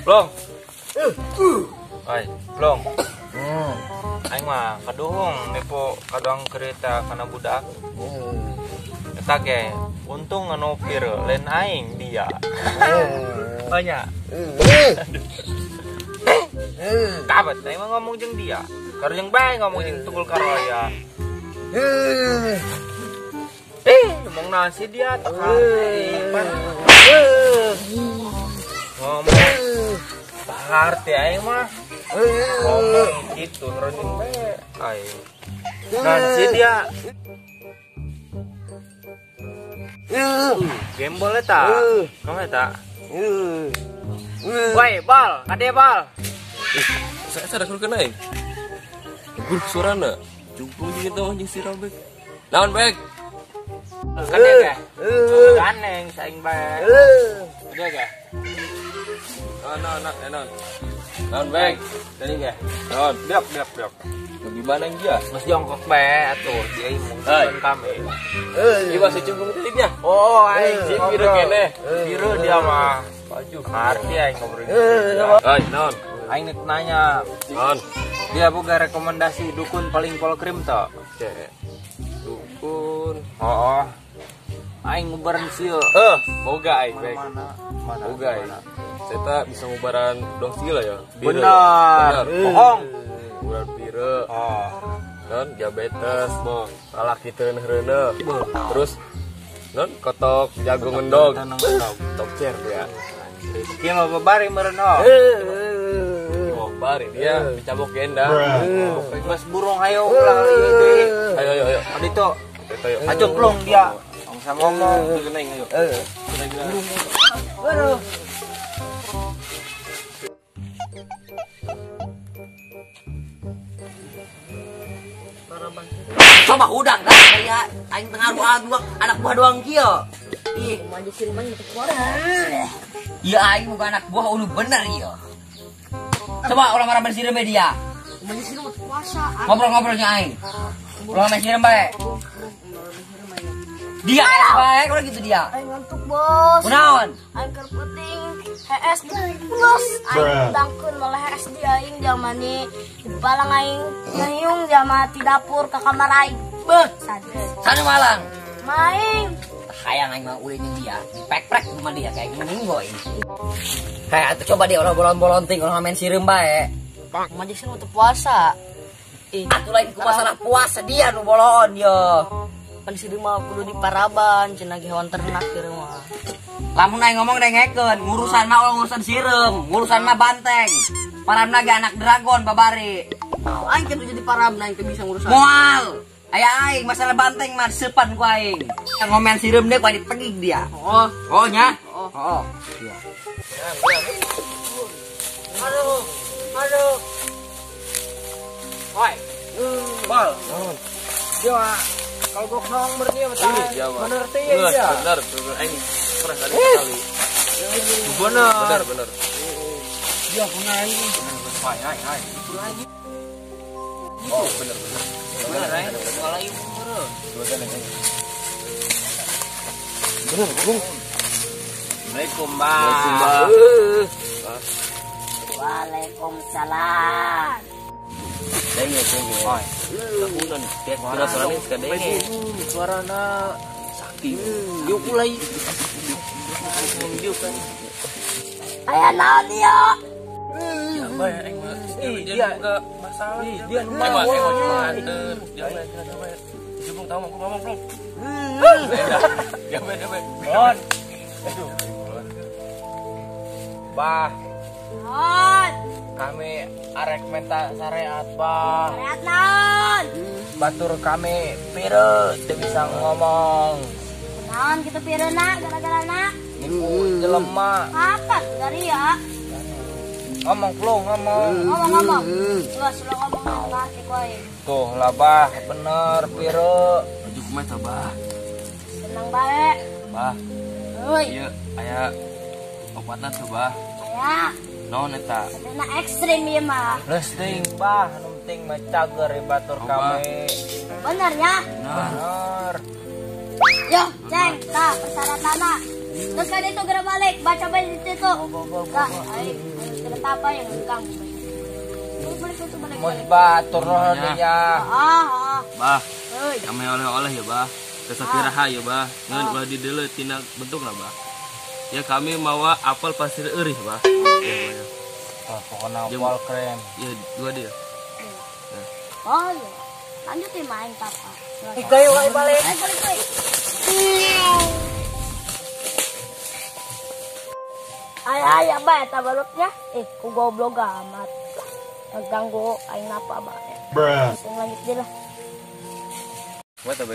Plong. Ay, Plong. Aing mah kaduhung nepo kadoang kereta kana budak. Eta ge untung nganopir lain aing dia. Banyak. Kabat aing mah ngomong jeung dia. Karo jeung bae ngomong jeung tunggul karoya. Ngomong nasi dia tak ngomong arti aing mah ngomong gitu ngeronin bae aing nanti dia gembol eta kamu eta woi bal ade bal saya sadar kena aing gur suarana jungkung gitu anjing si Robek naon bek kade ge ganeng saing bae kade ge naon bek dari ge naon biak lebih mana yang dia mas jongkok bae atuh dia imung kami ieu masih cungkung titipnya oh aing si biru kene biru dia mah baju arti aing ngobrol naon aing nanya naon dia boga rekomendasi dukun paling polkrim toh dukun oh aing ngubaran sieu boga aing bek mana boga aing saya bisa ngubaran dong sila ya benar bohong ngubaran pire non diabetes lalaki teu neureuneuh terus non kotok jago ngendog tok cer ya kieu mah babari meureun bari dia dicabok gendang mas burung hayo ulah ieu deui ayo adi to ajoplong dia angsa ngomong geuning ayo aduh coba udang dah kayak aing tengah dua anak buah doang kieu. Ih, maju sirman itu kuat. Iya aing bukan anak buah ulu bener ieu. Coba ulah marah bersirem dia. Maju sirem puasa. Ngobrol-ngobrolnya aing. Ulah bersirem bae. Dia bae kalau gitu dia. Aing ngantuk bos. Kunaon? Aing keur penting HS bos. Aing dangkeun malah HS di aing jamani palang aing ngayung jama di dapur ke kamar aing. Beuh, Sanu malang. Maing. Hayang aing mah ulin dia. Pek-pek rumah dia kayak gini boy. Kayak atuh coba dia ulah bolon-bolonting ulah main sirem bae. Maju sih untuk puasa. Atuh lain ku masalah puasa dia nu bolon yo. Pan sirem mah kudu di paraban cenah ge hewan ternak di rumah. Lamun aing ngomong dengekeun, ngurusan mah urusan sirem, ngurusan mah banteng. Parabna ge anak dragon babari. Aing teh jadi parabna aing teh bisa ngurusan. Moal. Aya aing masalah banteng mah sepan ku aing. Yang ngomen sirem deh ku dipegig dia. Oh nya. Oh. Iya. Aduh. Woi. Bal. Dia kalau gua nong berarti bener teh ya. Bener aing pernah kali. Bener. Dia punya aing. Hai. Oh, bener. Bener aing. Kalau ieu meureun. Bener, Bung. Assalamualaikum, Bang. Waalaikumsalam. Denge. Oi. Tahunan kira soalnya kadenge. Suarana sakti. Yuk mulai. Yuk kan. Aya naon ieu? Dia enggak masalah. Dia Coba saya mau cuma nganter. Dia ngomong, ngomong, Ya beda. Bon. Bah, Non. kami arek menta syariat bah. Syariat naon? Batur kami pire teu bisa ngomong. Naon kita pireuna gara-gara na? Niku jelema Apa dari ya? ngomong plong ngomong. Ngomong-ngomong. Luas lo ngomong ngasih kowe. Tuh lah bah bener pire. Ujuk mah coba. Senang bae. Bah, Euy, ieu aya obatna coba. aya. Naon eta? Sedena ekstrim ieu mah. Lesting bah nu penting mah cager batur kami. Bener ya? Bener. Yo, ceng, tah persyaratanna. Terus kan itu gerak balik, baca balik di situ. Kak, ayo cerita apa yang kang? Balik itu balik. Mus batur roh dia. Bah, Euy, kami oleh-oleh ya, Bah. Kesakiraha ya, Bah. Ngeun ulah dideuleu tina bentuk lah, Bah. Ya kami mawa apel pasir eurih, Bah. Ya, Oh, pokoknya wall krem. ya dua dia. oh iya. Lanjutin main papa. Ikayo ay balik. Ayo balik, balik. Ay, apa eta balutnya? Ku goblok amat. Ganggu aing apa bae. Lanjut deh lah. Buat apa?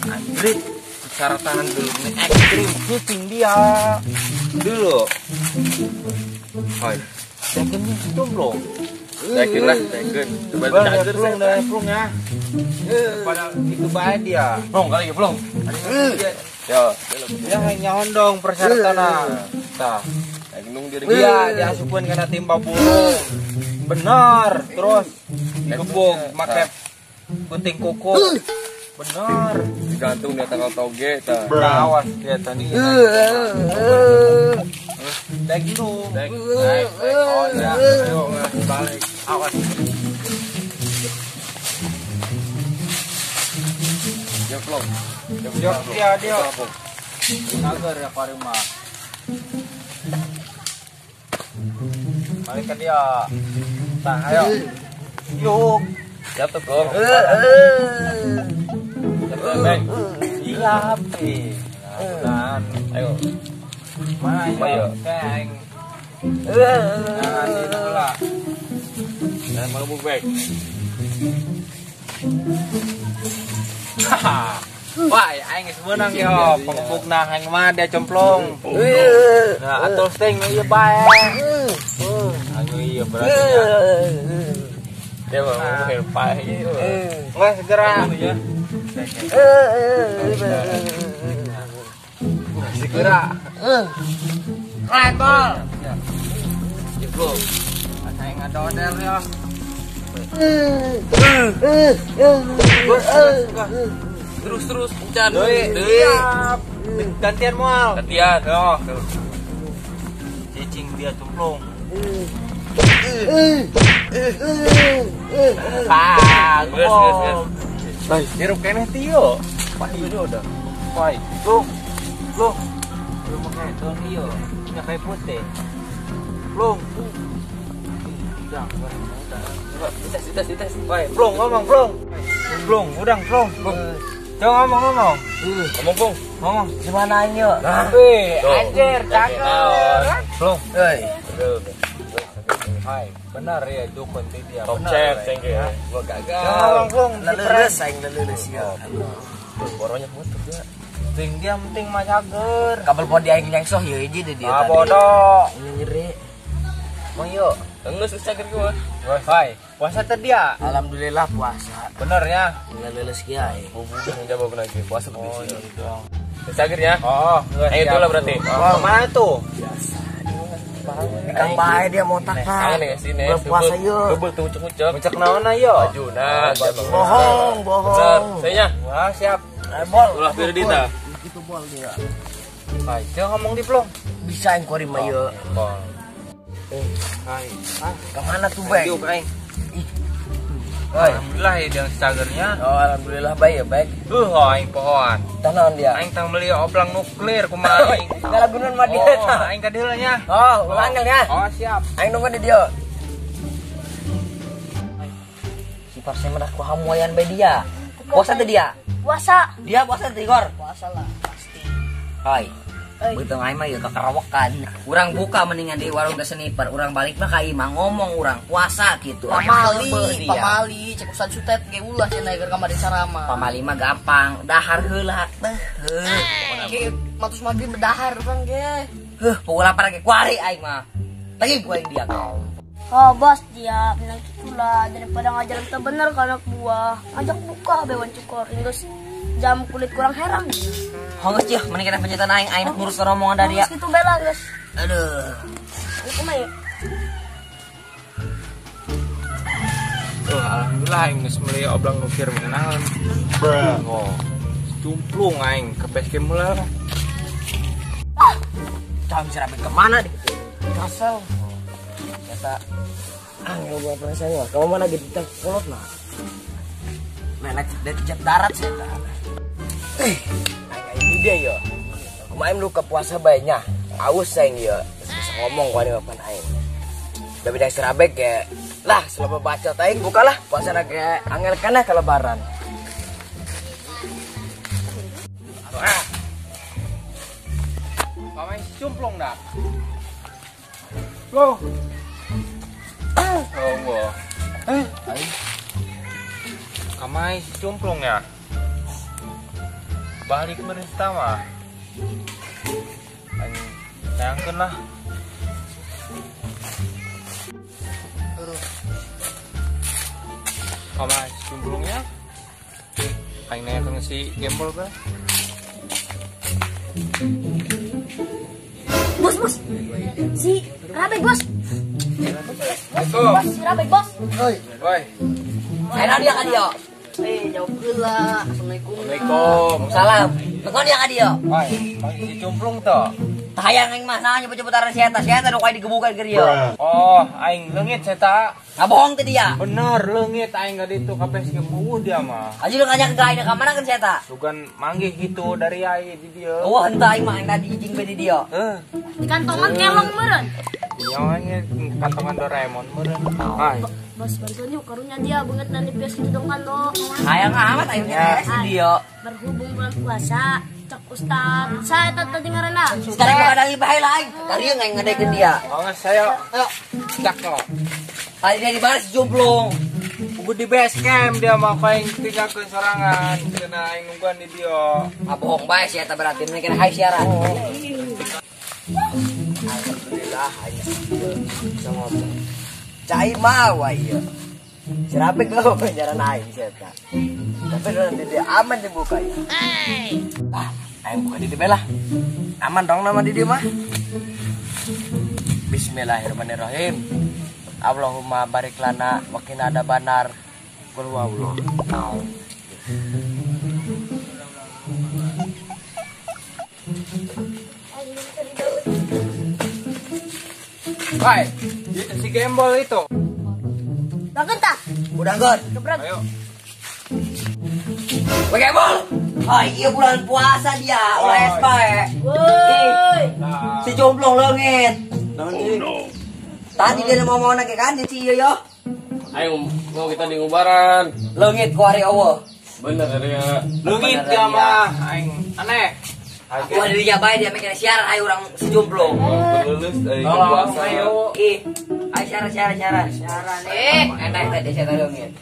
Anjrit. Persyaratan dulu ini ekstrim kucing dia. Dulu. Hai. Tekennya jomblo. Tekin lah, tekin. Coba Bang, cager plung dah plung ya. Pada itu bae dia. Plong kali ya, plong. Ya, Dia hanya hondong persyaratan. Tah. gendong diri. Dia diasupkeun kana timba burung. Benar, terus digebuk make gunting kuku. Benar. Digantung di tanggal toge ta. Awas dia tadi. Dek dulu. Dek. Oh ya, ayo balik. Awas. Ya, plong. Jok dia. Agar ya Karima. Balik ke dia. Tah, ayo. Yuk. Siap tuh, Gong. Bang. Siap, Nah, Ayo. mana Ayo. Keng. Jangan dulu lah. Dan mau bubek. Wah, aing geus meunang yo, pengebukna aing mah dia cemplung. Nah, atul sting ieu bae. Anu ieu berarti. Dia mau bubek pai. Nggak segera. Segera. Tol. Jeblok. Aing ngadodel yo. Terus encan. Siap. Gantian moal. Latihan. Yo. Cicing dia cemplung. Ges. Baik, hirup kene tio. Pak ieu udah. Pai. Lu. Lu pakai daun ieu. Nya kayak putih. Plung. Sitas. Pai, plung ngomong, plung. Plung, udang, plung. Coba ngomong. Ngomong, Pung. Ngomong. Gimana ini yuk? Wih, Tuh. anjir, cakep. Plung. Aduh. Hai, benar ya dukun ti dia. Top Benar, chef, ya. cengke. Gua gagal. Ngomong, plung. Lelulus aing lelulus ya. Boronya putus ya. Ting dia penting mah cager. Kabel podi aing nyangsoh ya hiji deh dia. Ah bodoh. Ini nyeri. Mau yuk. Enggak susah gitu gua. Hai, puasa tadi dia. Alhamdulillah puasa. Bener ya. Lelulus kiai. Bubuk jawab lagi. Puasa Oh, di sini. iya. Sagir ya. Oh, Ayo itulah berarti. Oh, mana itu? Kang bae dia mau tak. Tangan nih sini. Bulan puasa yuk. Kebul tuh ucuk-ucuk. Mencek naon ayo. Maju nah. Bohong. Bener. Sayanya. Wah, siap. Bol. Ulah Firdita. Itu bol dia. Hai, jangan ngomong di plong. Bisa aing kori mah yuk. Hai. Kemana tuh baik? Yuk, aing. Oi. Alhamdulillah ya yang cagernya. Oh alhamdulillah baik ya baik. Aing pohon. Tahan dia. Aing tang beli oblang nuklir kumaha aing. Kalau gunung mah dia. Oh, aing ka dieu nya. Oh, ulangan ya. Oh, siap. Aing nunggu di dia. Si pasnya menah ku hamuayan bae dia. Puasa teh dia. Puasa. Dia puasa Tigor. Puasa lah pasti. Hai. Begitu aing mah ya kekarawakan. Urang buka mendingan di warung teh seniper. Urang balik mah ka imah ngomong urang puasa gitu. Pamali, cek usan sutet ge ulah cenah keur kamari sarama. Pamali mah gampang, dahar heula teh. Ge matus maghrib berdahar urang ge. Pukul 8 ge kuari aing mah. Tagi ku aing dia. Oh bos dia bilang gitulah daripada ngajarin teu bener ke anak buah. Ajak buka bewan cukor. Terus jam kulit kurang herang. Hongos ya, mending kita pencetan aing ngurus rombongan dari ya. Gitu bela guys. Aduh. Ini kumaha ya? Alhamdulillah aing geus meuli oblang nukir mengenangan. Oh. Cumplung aing ke base camp heula. Cam sirabe ke mana deh? Kasel. Kata angel buat saya. Kamu mana gitu teh kolot mah. Menek dari darat saya. Ini dia ya. Kemarin lu ke puasa banyak. Aus sayang ya. Bisa ngomong gua nih bapak aing. Udah bidang serabek ya. Lah selama baca aing bukalah puasa kayak angel kana ke lebaran. Pamai cumplung dah. Go. Oh, gua. Kamai cumplung ya. Balik berita mah. Sayangkeun lah. Kamai cumplungnya. Aing nanya si gembol kan. Bos. Si Rabek bos. Bos, si Rabek bos. Woi. Ayo dia ka dia. Jauh heula. Assalamualaikum. Assalamualaikum. Salam. Tekon dia ka dia. Woi, si cumplung tuh. Tayang aing mah nah nyebut-nyebut arah sieta nu kayak digebukan ke dia. Oh, aing leungit eta. Ngabohong teh dia. Bener leungit aing ka ditu ka base camp dia mah. Aja lu ngajak ke aing ka mana kan sieta? Sugan manggih gitu dari aing di dia. Oh, henteu aing mah aing tadi jing di dia. Di kantongan kelong meureun. Nyawannya kantongan Doraemon meureun. Hai. Bos bantuan yuk karunya dia banget nanti pias gitu dong kan lo. Hayang amat aing beres di dia. Berhubung bulan puasa, cek Ustad. Saya tadi ngaranna. Sekarang gua ada ibahe lain. Karieu aing ngadekeun dia. Oh, saya Ayo. cakep. Kali dia dibalas jumplung. Ugu di base camp dia mah paling tinggalkeun sorangan. Cenah aing nungguan di dia. Ngabohong bae sieta berarti mending kena hai siaran. Alhamdulillah aing bisa ngomong. Cai mah wah iya. Serapek lo penjara aing sieta. Tapi nanti dia aman dibuka ya. Ah, aing buka di dia lah. Aman dong nama di dia mah. Bismillahirrahmanirrahim. Allahumma barik lana wa qina adzabannar. Qul huwallahu. Hai, si gembol itu. Bangun tak? Udah gon. Gebrak. Ayo. Pakai bol. Oh, iya bulan puasa dia. Ules bae. Woi. Si jomblong leungit. Tadi dia mau nake kan di cieu yo. Ayo mau kita di ngubaran. Leungit ku hari eueuh. Bener ya. Leungit dia mah aing aneh. Aku ada di jabai dia mikir siaran ayo urang si jomblong. Berlulus puasa. Ayo. Ih, ayo siaran. Siaran enak teh dia siaran leungit.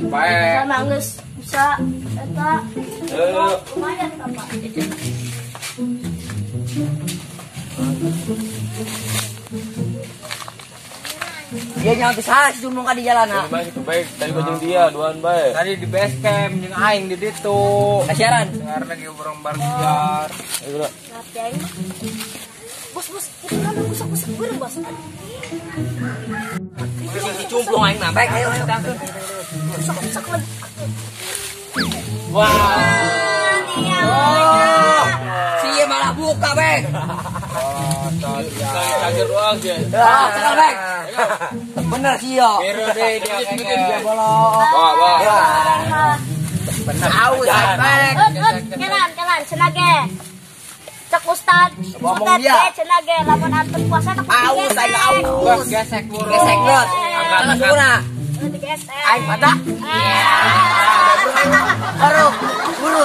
Baik. Sama geus bisa eta. Lumayan apa? Dia nyawa pisah si jomblong ka di jalan. Baik itu baik. Tadi gua jeung dia duaan bae. Tadi di base camp jeung aing di ditu. Siaran. Dengar lagi urang bareng. Ngapain? Bos, itu kan busak-busak burung, bos. Si jomblong aing mah baik ayo. Busak-busak lagi. Wah. Si ieu malah buka, Bang. Sekali kaget doang dia. Cekal, Bang. Bener sih yo. Biru deh dia kayak Bawa. Aus, Bang. Kenan, cenage. Cek Ustad, Ngomong Ustad dia. cenage lamun antep puasa tak Aus, aing aus. gesek burung. Gesek geus. Angkat guna. Digesek. Aing pada. Buru.